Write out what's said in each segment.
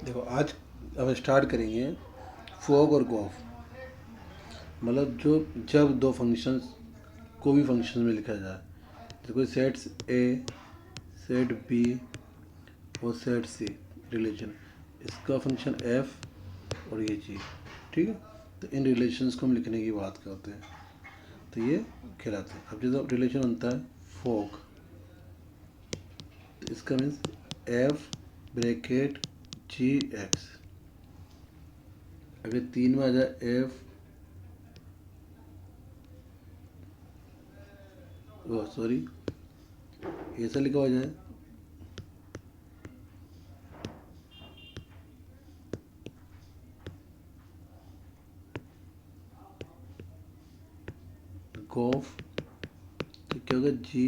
देखो आज अब स्टार्ट करेंगे फॉग और गॉफ। मतलब जो जब दो फंक्शंस को भी फंक्शन में लिखा जाए, देखो सेट्स ए, सेट बी और सेट सी रिलेशन, इसका फंक्शन एफ और ये जी, ठीक है। तो इन रिलेशंस को हम लिखने की बात करते हैं, तो ये कहलाते हैं। अब जैसे रिलेशन बनता है फॉग, तो इसका मीन्स एफ ब्रैकेट जी एक्स। अगर तीन में आ जाए एफ, सॉरी ऐसा लिखा हो जाए गॉफ, तो क्या होगा जी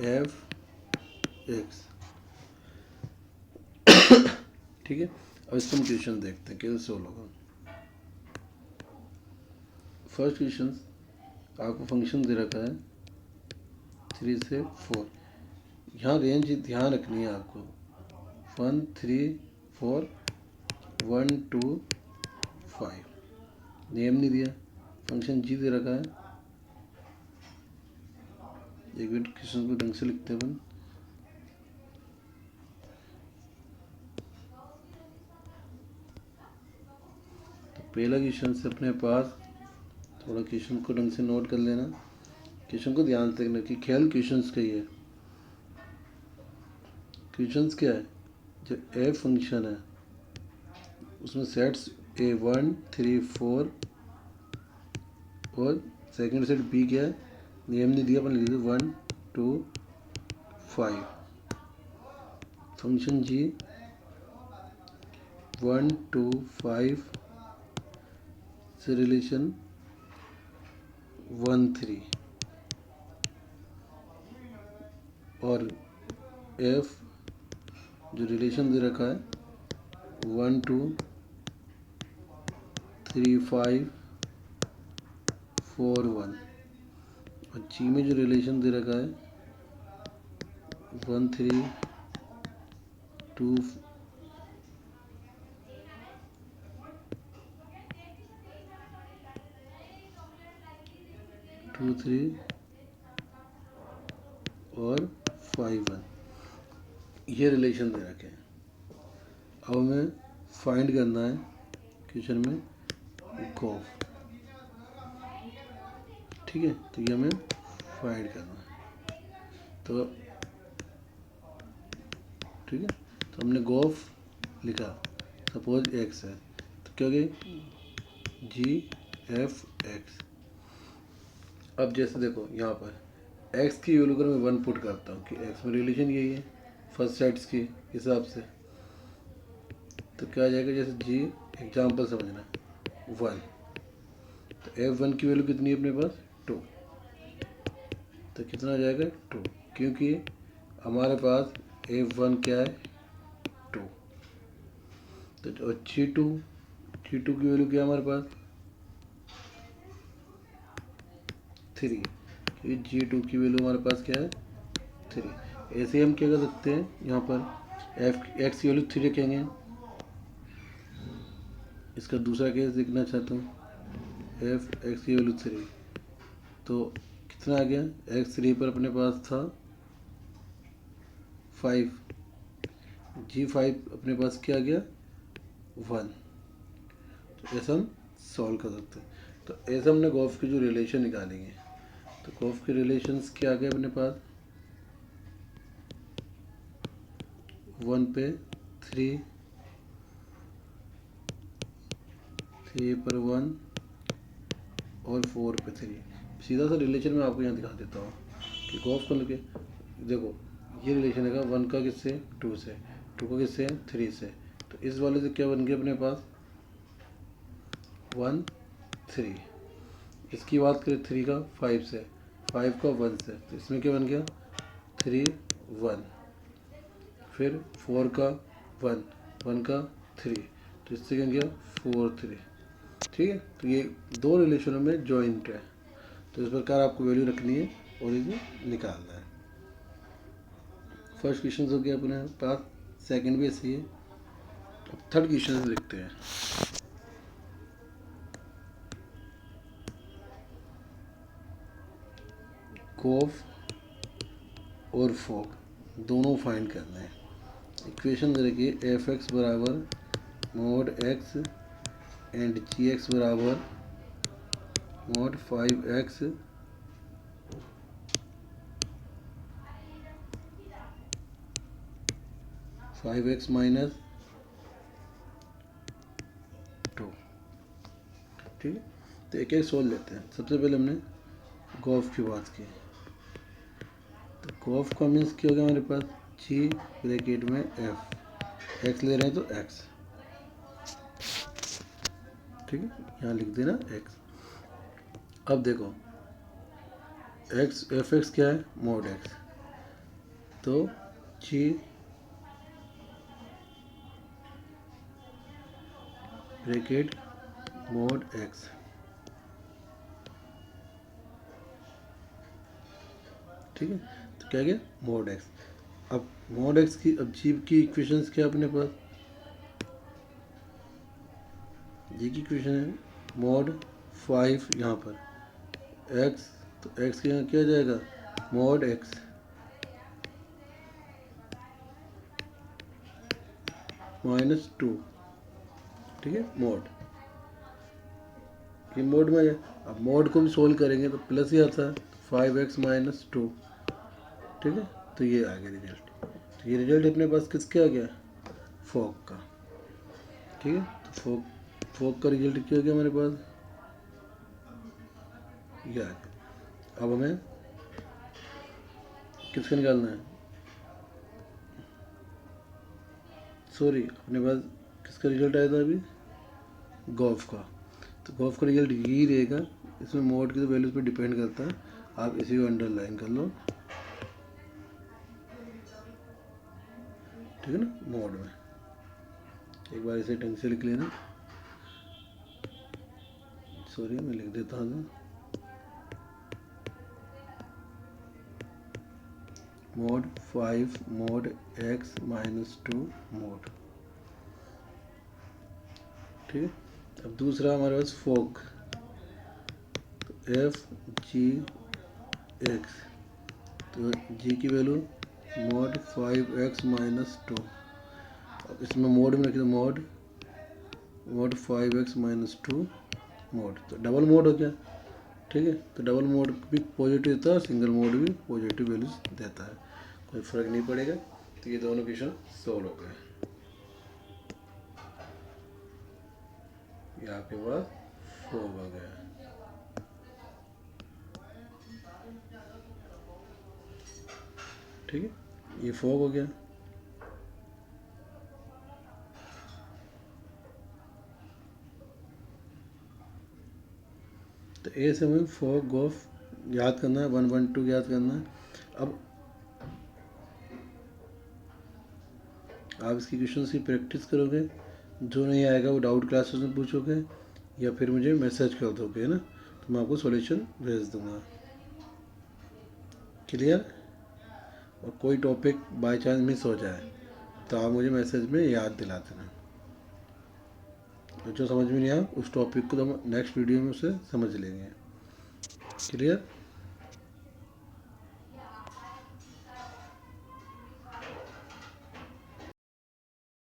एफ एक्स, ठीक है। अब इसको हम क्वेश्चन देखते हैं कैसे सोल्व होगा। फर्स्ट क्वेश्चन, आपको फंक्शन दे रखा है 3 से 4। यहाँ रेंज ध्यान रखनी है आपको, 1 3 4 1 2 5। नेम नहीं दिया, फंक्शन जी दे रखा है। एक मिनट क्वेश्चन को ढंग से लिखते हैं अपन। तो पहला क्वेश्चन से अपने पास, थोड़ा क्वेश्चन को ढंग से नोट कर लेना, क्वेश्चन को ध्यान से देखना कि ख्याल क्वेश्चंस का ही है। क्वेश्चंस क्या है, जो ए फंक्शन है उसमें सेट्स ए 1 3 4 और सेकंड सेट बी क्या है, नेम नहीं दिया, अपन लिख दे 1 2 5। फंक्शन जी 1 2 5 से रिलेशन 1 3 और एफ जो रिलेशन दे रखा है 1 2 3 5 4 1, और जी में जो रिलेशन दे रखा है 1 3 2 2 3 और 5 1, ये रिलेशन दे रखे हैं। अब हमें फाइंड करना है क्वेश्चन में गॉफ, ठीक है। तो ये हमें फाइंड करना है, तो ठीक है। तो हमने गॉफ लिखा, सपोज एक्स है, तो क्या गई जी एफ एक्स। अब जैसे देखो यहाँ पर एक्स की वैल्यू अगर मैं 1 पुट करता हूँ कि एक्स में रिलेशन यही है फर्स्ट सेट्स के हिसाब से, तो क्या आ जाएगा, जैसे जी एग्जाम्पल समझना 1, तो एफ 1 की वैल्यू कितनी है अपने पास 2, तो कितना आ जाएगा 2, क्योंकि हमारे पास एफ 1 क्या है 2। तो जी टू की वैल्यू क्या है हमारे पास 3, क्योंकि जी टू की वैल्यू हमारे पास क्या है 3। ऐसे हम क्या कर सकते हैं, यहाँ पर एफ एक्स की वैल्यू 3 रखेंगे। इसका दूसरा केस देखना चाहता हूँ, एफ एक्स की वैल्यू 3, तो कितना आ गया, एक्स 3 पर अपने पास था 5, जी 5 अपने पास क्या आ गया 1। तो ऐसा हम सॉल्व कर सकते हैं। तो ऐसा हमने गॉफ की जो रिलेशन निकालेंगे, तो गॉफ के रिलेशंस क्या आ गए अपने पास, 1 पे 3, 3 पर 1 और 4 पे 3। सीधा सा रिलेशन मैं आपको यहाँ दिखा देता हूँ कि गॉफ को लेके देखो, ये रिलेशन है 1 का किससे 2 से, 2 का किससे 3 से, तो इस वाले से क्या बन गया अपने पास 1 3। इसकी बात करें 3 का 5 से, 5 का 1 से, तो इसमें क्या बन गया 3 1, फिर 4 का 1, 1 का 3, तो इससे क्या गया 4 3, ठीक है। तो ये दो रिलेशनों में जॉइंट है, तो इस प्रकार आपको वैल्यू रखनी है और इसे निकालना है। फर्स्ट क्वेश्चन हो गया अपने पास, सेकंड भी ऐसे ही है। अब थर्ड क्वेश्चन लिखते हैं। गोफ और फॉग दोनों फाइंड करना है। इक्वेशन दे रखी है एफ एक्स बराबर mod x and G x बराबर मोड 5x माइनस 2। ठीक है, तो एक एक सोल्व लेते हैं। सबसे पहले हमने गोफ की बात की, तो गोफ का मीन्स क्या हो गया हमारे पास, जी ब्रैकेट में एफ, एक्स ले रहे हैं तो एक्स। ठीक है, यहाँ लिख देना एक्स। अब देखो एक्स एफ एक्स क्या है, मोड एक्स, तो जी ब्रैकेट मोड एक्स। ठीक है, तो क्या गया मोड एक्स। अब मोड एक्स की, अब जी की इक्वेशंस क्या अपने पास, जी की इक्वेशन है मोड 5 यहाँ पर एक्स, तो एक्स के यहाँ क्या जाएगा मोड एक्स माइनस 2। ठीक है, मोड ये मोड में है। अब मोड को भी सोल्व करेंगे तो प्लस ही आता है 5x माइनस 2। ठीक है, तो ये आ गया रिजल्ट। तो ये रिजल्ट अपने पास किसके आ गया, फॉग का। ठीक है, तो फॉग का रिजल्ट क्या हो गया हमारे पास, ये आ गया। अब हमें किसका निकालना है, सॉरी अपने पास किसका रिजल्ट आया था अभी, गोफ का। तो गोफ का रिजल्ट यही रहेगा, इसमें मोड की तो वैल्यूज पे डिपेंड करता है, आप इसी को अंडरलाइन कर लो। ठीक है ना, मोड में एक बार इसे ढंग से लिख लेना, सॉरी मैं लिख देता हूँ, mode 5 mode x minus 2 mode. ठीक है, अब दूसरा हमारे पास फॉग, तो एफ जी एक्स, तो जी की वैल्यू मोड 5x माइनस 2। अब इसमें मोड में रखिए मोड 5x माइनस 2 मोड, तो डबल मोड हो गया। ठीक है, तो डबल मोड भी पॉजिटिव देता है और सिंगल मोड भी पॉजिटिव वैल्यूज देता है, कोई फ़र्क नहीं पड़ेगा। तो ये दोनों क्वेश्चन सॉल्व हो गए। ये आपके पास फॉग आ गया। ठीक है, ये फॉग हो गया। तो ए से हमें फॉग गोफ याद करना है, 1 1 2 याद करना है। अब आप इसकी क्वेश्चन की प्रैक्टिस करोगे, जो नहीं आएगा वो डाउट क्लासेस में पूछोगे या फिर मुझे मैसेज कर दोगे, है ना, तो मैं आपको सॉल्यूशन भेज दूंगा। क्लियर, और कोई टॉपिक बाय चांस मिस हो जाए तो आप मुझे मैसेज में याद दिला देना। जो समझ में नहीं आया उस टॉपिक को तो हम नेक्स्ट वीडियो में उसे समझ लेंगे। क्लियर।